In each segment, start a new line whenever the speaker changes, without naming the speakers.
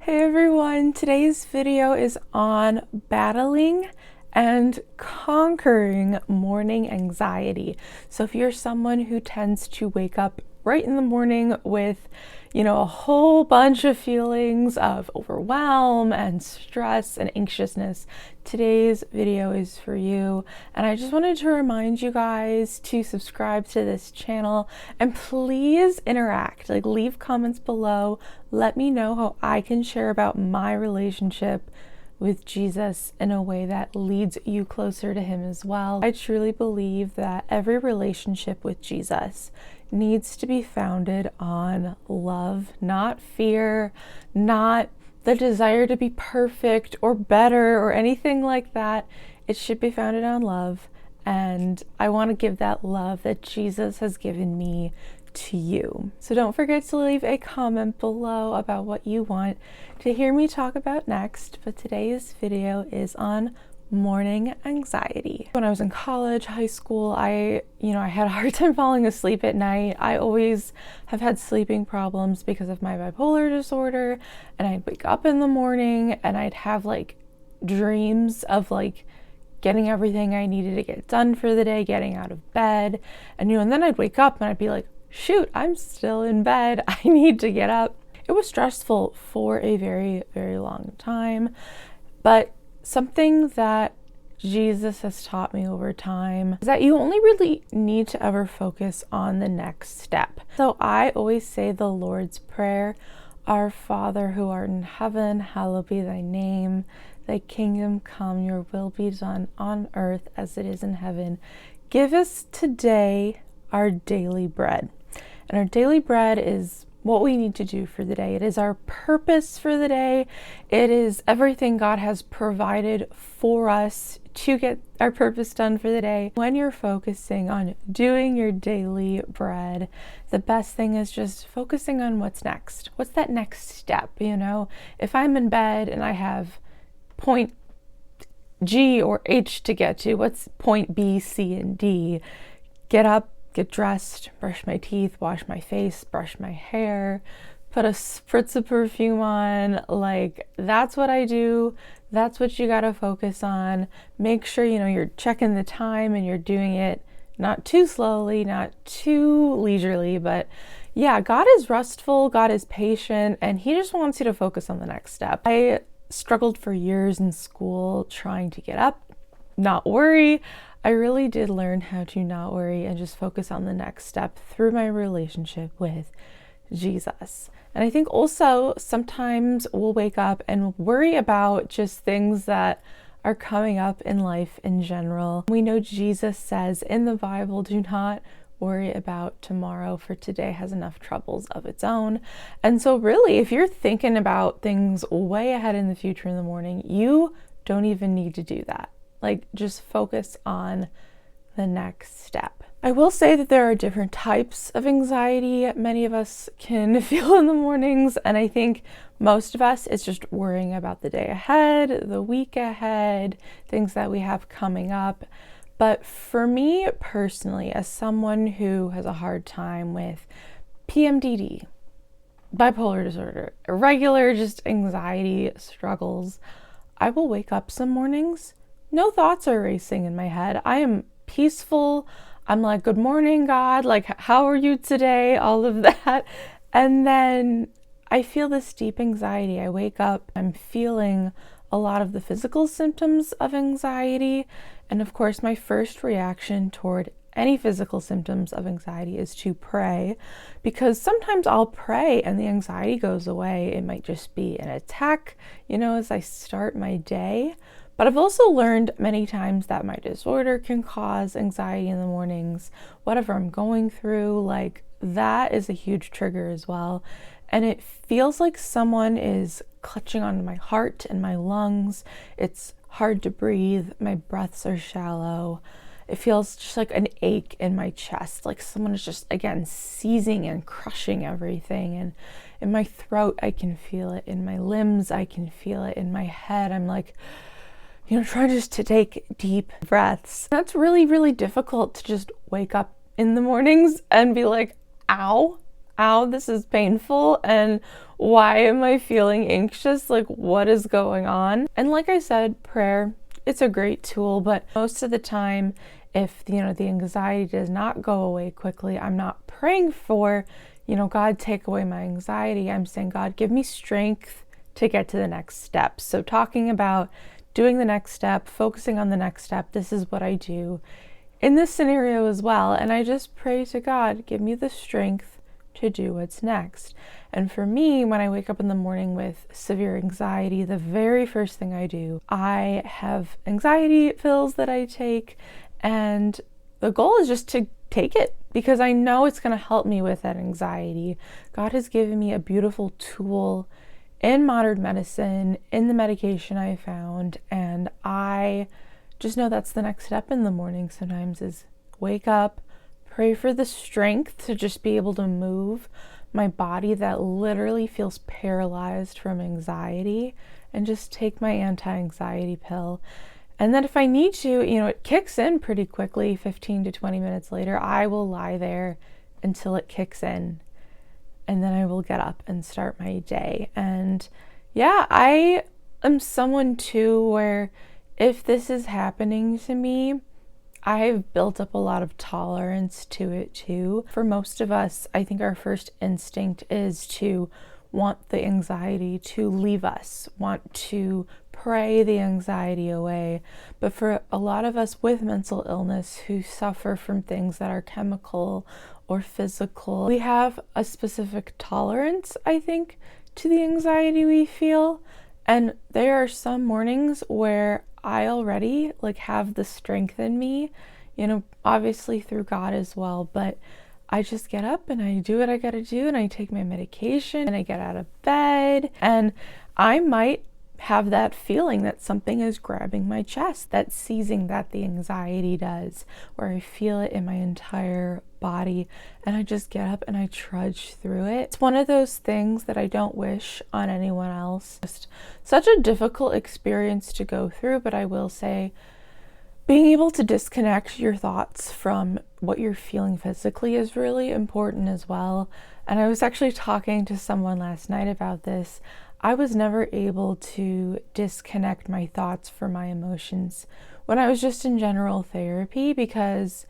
Hey everyone, today's video is on battling and conquering morning anxiety. So if you're someone who tends to wake up right in the morning with, a whole bunch of feelings of overwhelm and stress and anxiousness, today's video is for you. And I just wanted to remind you guys to subscribe to this channel and please interact, leave comments below. Let me know how I can share about my relationship with Jesus in a way that leads you closer to him as well. I truly believe that every relationship with Jesus needs to be founded on love, not fear, not the desire to be perfect or better or anything like that. It should be founded on love, and I want to give that love that Jesus has given me to you. So don't forget to leave a comment below about what you want to hear me talk about next, but today's video is on morning anxiety. When I was in college, high school, I had a hard time falling asleep at night. I always have had sleeping problems because of my bipolar disorder, and I'd wake up in the morning and I'd have dreams of getting everything I needed to get done for the day, getting out of bed, and then I'd wake up and I'd be like, shoot, I'm still in bed. I need to get up. It was stressful for a very, very long time, but something that Jesus has taught me over time is that you only really need to ever focus on the next step. So I always say the Lord's Prayer, Our Father who art in heaven, hallowed be thy name. Thy kingdom come, your will be done on earth as it is in heaven. Give us today our daily bread. And our daily bread is what we need to do for the day. It is our purpose for the day. It is everything God has provided for us to get our purpose done for the day. When you're focusing on doing your daily bread, the best thing is just focusing on what's next. What's that next step? If I'm in bed and I have point G or H to get to, what's point B, C, and D? Get up, get dressed, brush my teeth, wash my face, brush my hair, put a spritz of perfume on. That's what I do. That's what you gotta focus on. Make sure, you're checking the time and you're doing it not too slowly, not too leisurely, but yeah, God is restful, God is patient, and he just wants you to focus on the next step. I struggled for years in school trying to get up, not worry. I really did learn how to not worry and just focus on the next step through my relationship with Jesus. And I think also sometimes we'll wake up and worry about just things that are coming up in life in general. We know Jesus says in the Bible, do not worry about tomorrow, for today has enough troubles of its own. And so really, if you're thinking about things way ahead in the future in the morning, you don't even need to do that. Just focus on the next step. I will say that there are different types of anxiety many of us can feel in the mornings, and I think most of us, it's just worrying about the day ahead, the week ahead, things that we have coming up. But for me personally, as someone who has a hard time with PMDD, bipolar disorder, irregular just anxiety struggles, I will wake up some mornings, no thoughts are racing in my head. I am peaceful. I'm like, good morning, God. How are you today? All of that. And then I feel this deep anxiety. I wake up, I'm feeling a lot of the physical symptoms of anxiety. And of course, my first reaction toward any physical symptoms of anxiety is to pray, because sometimes I'll pray and the anxiety goes away. It might just be an attack, as I start my day. But I've also learned many times that my disorder can cause anxiety in the mornings. Whatever I'm going through, that is a huge trigger as well. And it feels like someone is clutching onto my heart and my lungs. It's hard to breathe. My breaths are shallow. It feels just like an ache in my chest, like someone is just, again, seizing and crushing everything. And in my throat, I can feel it. In my limbs, I can feel it. In my head, I'm try just to take deep breaths. That's really, really difficult to just wake up in the mornings and be like, ow, ow, this is painful, and why am I feeling anxious? Like, what is going on? And like I said, prayer, it's a great tool, but most of the time, if, the anxiety does not go away quickly, I'm not praying for, God, take away my anxiety. I'm saying, God, give me strength to get to the next step. So talking about doing the next step, focusing on the next step, this is what I do in this scenario as well. And I just pray to God, give me the strength to do what's next. And for me, when I wake up in the morning with severe anxiety, the very first thing I do, I have anxiety pills that I take, and the goal is just to take it because I know it's going to help me with that anxiety. God has given me a beautiful tool in modern medicine, in the medication I found, and I just know that's the next step in the morning sometimes is wake up, pray for the strength to just be able to move my body that literally feels paralyzed from anxiety, and just take my anti-anxiety pill. And then if I need to, it kicks in pretty quickly, 15 to 20 minutes later, I will lie there until it kicks in. And then I will get up and start my day. And yeah, I am someone too where if this is happening to me, I've built up a lot of tolerance to it too. For most of us, I think our first instinct is to want the anxiety to leave us, want to pray the anxiety away. But for a lot of us with mental illness who suffer from things that are chemical or physical, we have a specific tolerance, I think, to the anxiety we feel. And there are some mornings where I already have the strength in me, obviously through God as well, but I just get up and I do what I gotta do, and I take my medication and I get out of bed, and I might have that feeling that something is grabbing my chest, that seizing that the anxiety does, where I feel it in my entire body, and I just get up and I trudge through it. It's one of those things that I don't wish on anyone else. Just such a difficult experience to go through, but I will say being able to disconnect your thoughts from what you're feeling physically is really important as well. And I was actually talking to someone last night about this. I was never able to disconnect my thoughts from my emotions when I was just in general therapy, because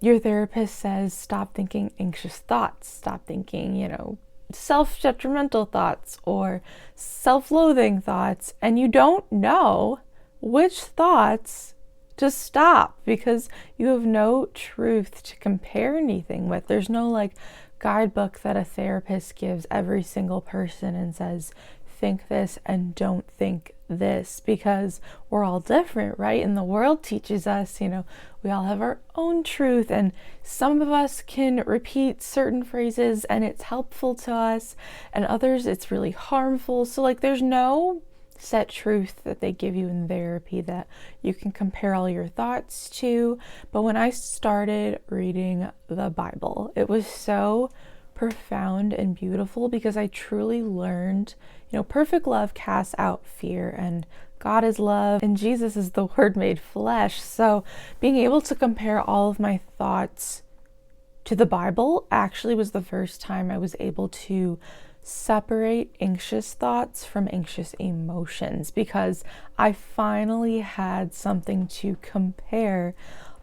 your therapist says stop thinking anxious thoughts, stop thinking, self-detrimental thoughts or self-loathing thoughts, and you don't know which thoughts to stop because you have no truth to compare anything with. There's no guidebook that a therapist gives every single person and says, think this and don't think this, because we're all different, right? And the world teaches us, we all have our own truth, and some of us can repeat certain phrases and it's helpful to us, and others it's really harmful. So there's no set truth that they give you in therapy that you can compare all your thoughts to. But when I started reading the Bible, it was so profound and beautiful because I truly learned, perfect love casts out fear, and God is love, and Jesus is the Word made flesh. So being able to compare all of my thoughts to the Bible actually was the first time I was able to separate anxious thoughts from anxious emotions, because I finally had something to compare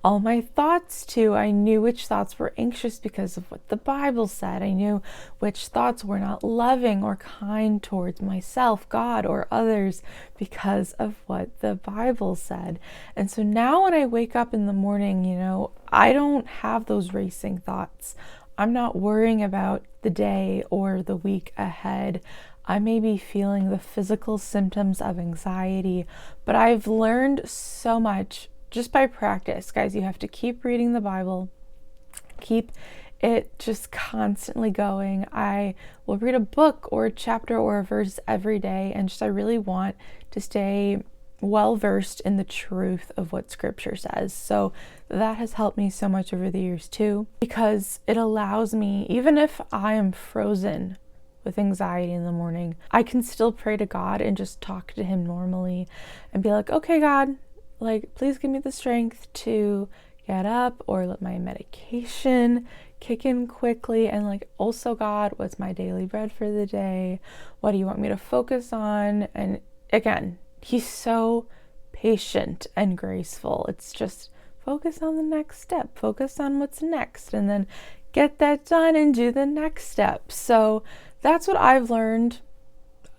all my thoughts to. I knew which thoughts were anxious because of what the Bible said. I knew which thoughts were not loving or kind towards myself, God, or others because of what the Bible said. And so now when I wake up in the morning, I don't have those racing thoughts. I'm not worrying about the day or the week ahead. I may be feeling the physical symptoms of anxiety, but I've learned so much just by practice. Guys, you have to keep reading the Bible, keep it just constantly going. I will read a book or a chapter or a verse every day, and I really want to stay well versed in the truth of what Scripture says. So that has helped me so much over the years too, because it allows me, even if I am frozen with anxiety in the morning, I can still pray to God and just talk to Him normally and be like, okay, God, please give me the strength to get up, or let my medication kick in quickly and like, also, God, what's my daily bread for the day? What do you want me to focus on? And again, he's so patient and graceful. It's just focus on the next step, focus on what's next, and then get that done and do the next step. So that's what I've learned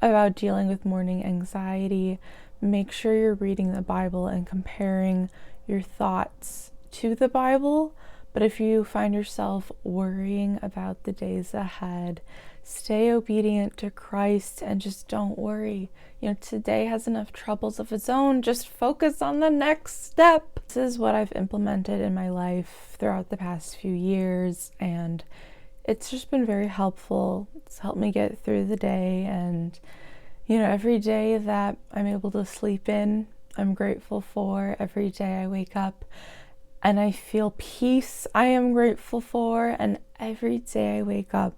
about dealing with morning anxiety. Make sure you're reading the Bible and comparing your thoughts to the Bible. But if you find yourself worrying about the days ahead, stay obedient to Christ and just don't worry. Today has enough troubles of its own. Just focus on the next step. This is what I've implemented in my life throughout the past few years, and it's just been very helpful. It's helped me get through the day, and every day that I'm able to sleep in, I'm grateful for. Every day I wake up and I feel peace, I am grateful for. And every day I wake up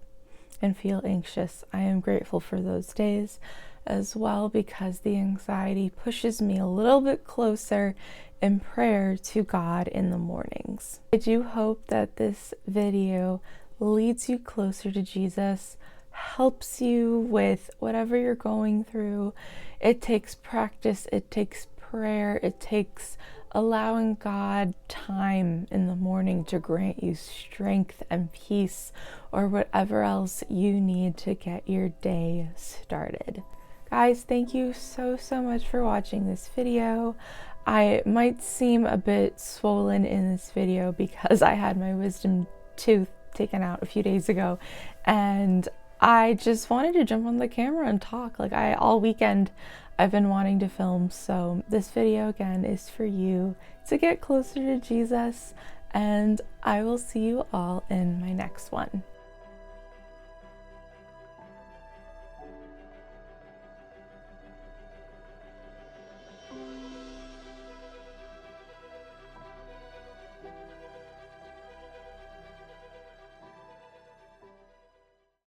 and feel anxious, I am grateful for those days as well, because the anxiety pushes me a little bit closer in prayer to God in the mornings. I do hope that this video leads you closer to Jesus, helps you with whatever you're going through. It takes practice, it takes prayer, it takes allowing God time in the morning to grant you strength and peace, or whatever else you need to get your day started. Guys, thank you so much for watching this video. I might seem a bit swollen in this video because I had my wisdom tooth taken out a few days ago, and I just wanted to jump on the camera and talk. All weekend I've been wanting to film, so this video again is for you to get closer to Jesus, and I will see you all in my next one.